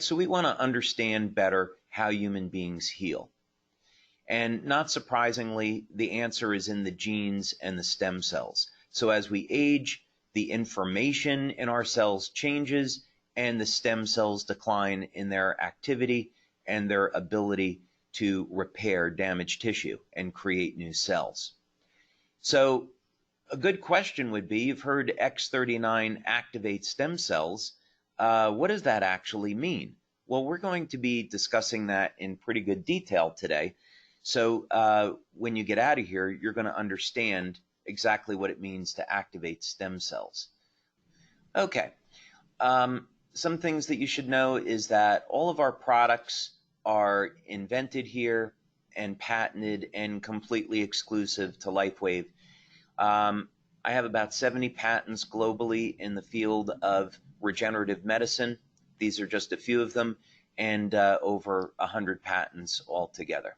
So we want to understand better how human beings heal. And not surprisingly, the answer is in the genes and the stem cells. So as we age, the information in our cells changes and the stem cells decline in their activity and their ability to repair damaged tissue and create new cells. So a good question would be, you've heard X39 activates stem cells. What does that actually mean? Well, we're going to be discussing that in pretty good detail today. So when you get out of here, you're going to understand exactly what it means to activate stem cells. Okay, some things that you should know is that all of our products are invented here and patented and completely exclusive to LifeWave. I have about 70 patents globally in the field of regenerative medicine. These are just a few of them, and over 100 patents altogether.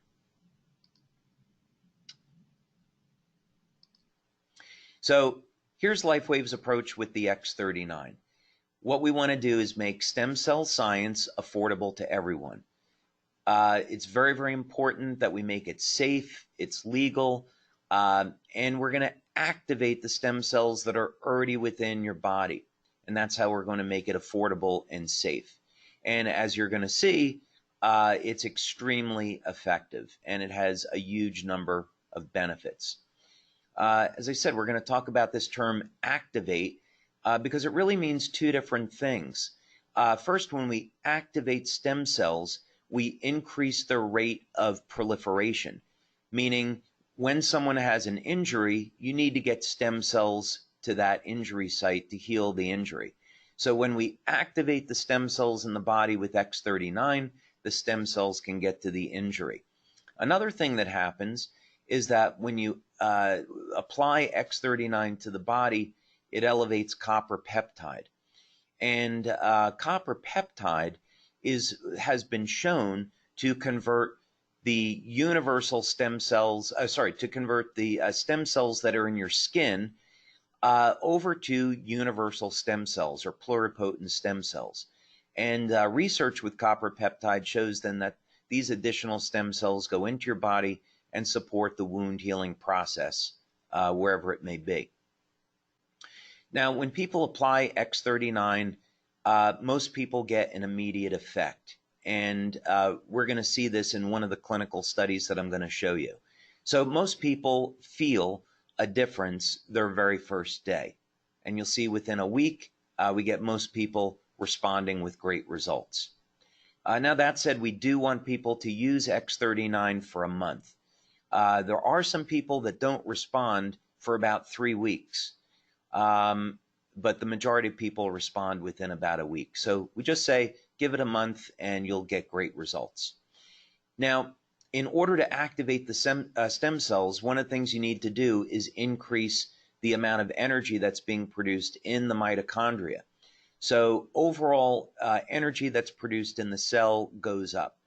So here's LifeWave's approach with the X39. What we want to do is make stem cell science affordable to everyone. It's very, very important that we make it safe, it's legal, and we're going to activate the stem cells that are already within your body. And that's how we're going to make it affordable and safe. And as you're going to see, it's extremely effective, and it has a huge number of benefits. As I said, we're going to talk about this term activate because it really means two different things. First, when we activate stem cells, we increase their rate of proliferation, meaning when someone has an injury, you need to get stem cells to that injury site to heal the injury. So when we activate the stem cells in the body with X39, the stem cells can get to the injury. Another thing that happens is that when you apply X39 to the body, it elevates copper peptide. And copper peptide has been shown to convert the universal stem cells, to convert the stem cells that are in your skin over to universal stem cells or pluripotent stem cells. And research with copper peptide shows then that these additional stem cells go into your body and support the wound healing process wherever it may be. Now, when people apply X39, most people get an immediate effect. And we're going to see this in one of the clinical studies that I'm going to show you. So most people feel a difference their very first day. And you'll see within a week, we get most people responding with great results. Now, that said, we do want people to use X39 for a month. There are some people that don't respond for about 3 weeks. But the majority of people respond within about a week. So we just say, give it a month and you'll get great results. Now, in order to activate the stem cells, one of the things you need to do is increase the amount of energy that's being produced in the mitochondria. So overall energy that's produced in the cell goes up.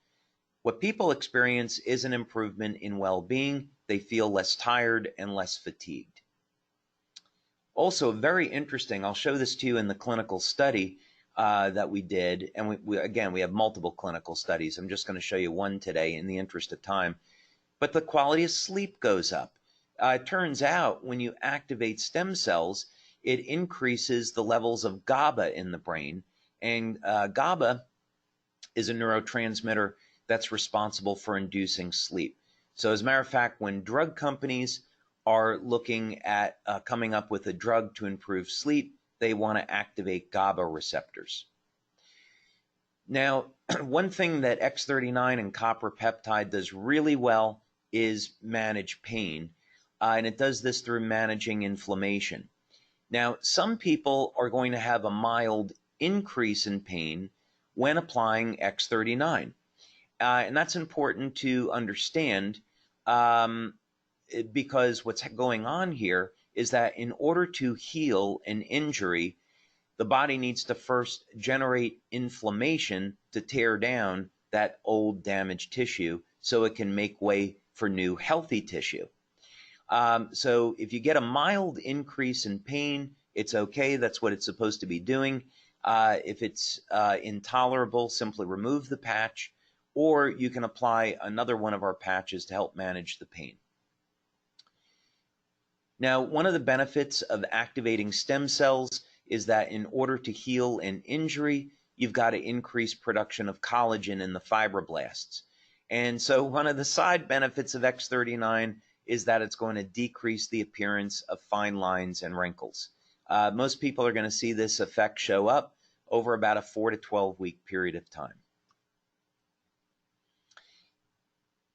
What people experience is an improvement in well-being. They feel less tired and less fatigued. Also, very interesting, I'll show this to you in the clinical study that we did. And again, we have multiple clinical studies. I'm just going to show you one today in the interest of time. But the quality of sleep goes up. It turns out when you activate stem cells, it increases the levels of GABA in the brain. And GABA is a neurotransmitter that's responsible for inducing sleep. So as a matter of fact, when drug companies are looking at coming up with a drug to improve sleep, they want to activate GABA receptors. Now, one thing that X39 and copper peptide does really well is manage pain, and it does this through managing inflammation. Now, some people are going to have a mild increase in pain when applying X39, and that's important to understand because what's going on here is that in order to heal an injury, the body needs to first generate inflammation to tear down that old damaged tissue so it can make way for new healthy tissue. So if you get a mild increase in pain, it's okay. That's what it's supposed to be doing. If it's intolerable, simply remove the patch, or you can apply another one of our patches to help manage the pain. Now, one of the benefits of activating stem cells is that in order to heal an injury, you've got to increase production of collagen in the fibroblasts. And so one of the side benefits of X39 is that it's going to decrease the appearance of fine lines and wrinkles. Most people are going to see this effect show up over about a 4 to 12 week period of time.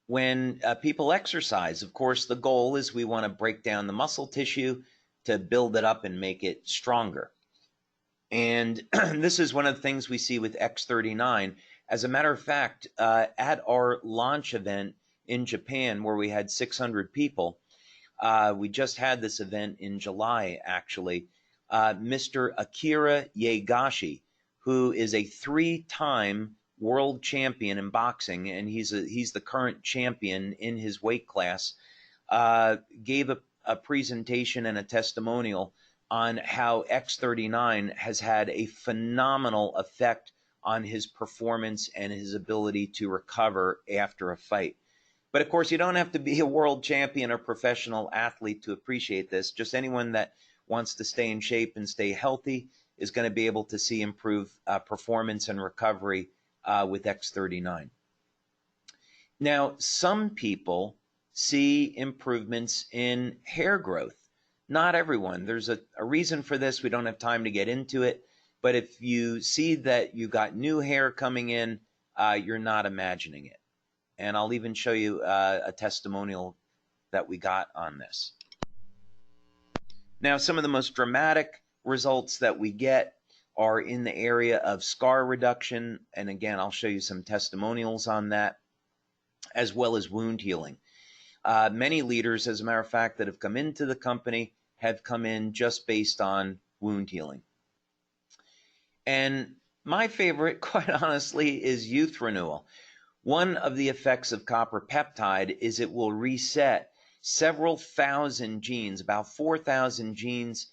When people exercise, of course, the goal is we want to break down the muscle tissue to build it up and make it stronger. And this is one of the things we see with X39. As a matter of fact, at our launch event in Japan, where we had 600 people, we just had this event in July, actually, Mr. Akira Yegashi, who is a 3-time world champion in boxing, and he's the current champion in his weight class, gave a presentation and a testimonial on how X39 has had a phenomenal effect on his performance and his ability to recover after a fight. But of course, you don't have to be a world champion or professional athlete to appreciate this. Just anyone that wants to stay in shape and stay healthy is going to be able to see improved performance and recovery with X39. Now, some people see improvements in hair growth. Not everyone. There's a reason for this. We don't have time to get into it. But if you see that you got new hair coming in, you're not imagining it. And I'll even show you a testimonial that we got on this. Now, some of the most dramatic results that we get are in the area of scar reduction. And again, I'll show you some testimonials on that, as well as wound healing. Many leaders, as a matter of fact, that have come into the company have come in just based on wound healing. And my favorite, quite honestly, is youth renewal. One of the effects of copper peptide is it will reset several thousand genes, about 4,000 genes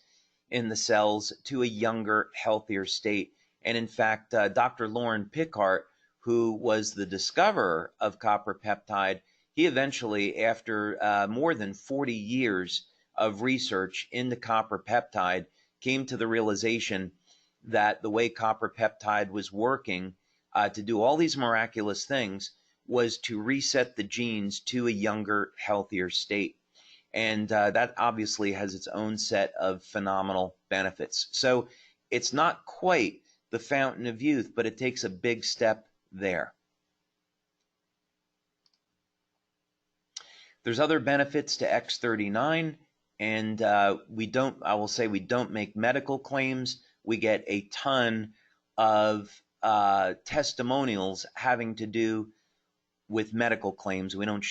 in the cells, to a younger, healthier state. And in fact, Dr. Lauren Pickart, who was the discoverer of copper peptide, he eventually, after more than 40 years of research into copper peptide, came to the realization that the way copper peptide was working to do all these miraculous things was to reset the genes to a younger, healthier state. And that obviously has its own set of phenomenal benefits. So it's not quite the fountain of youth, but it takes a big step there. There's other benefits to X39, and I will say we don't make medical claims. We get a ton of testimonials having to do with medical claims. We don't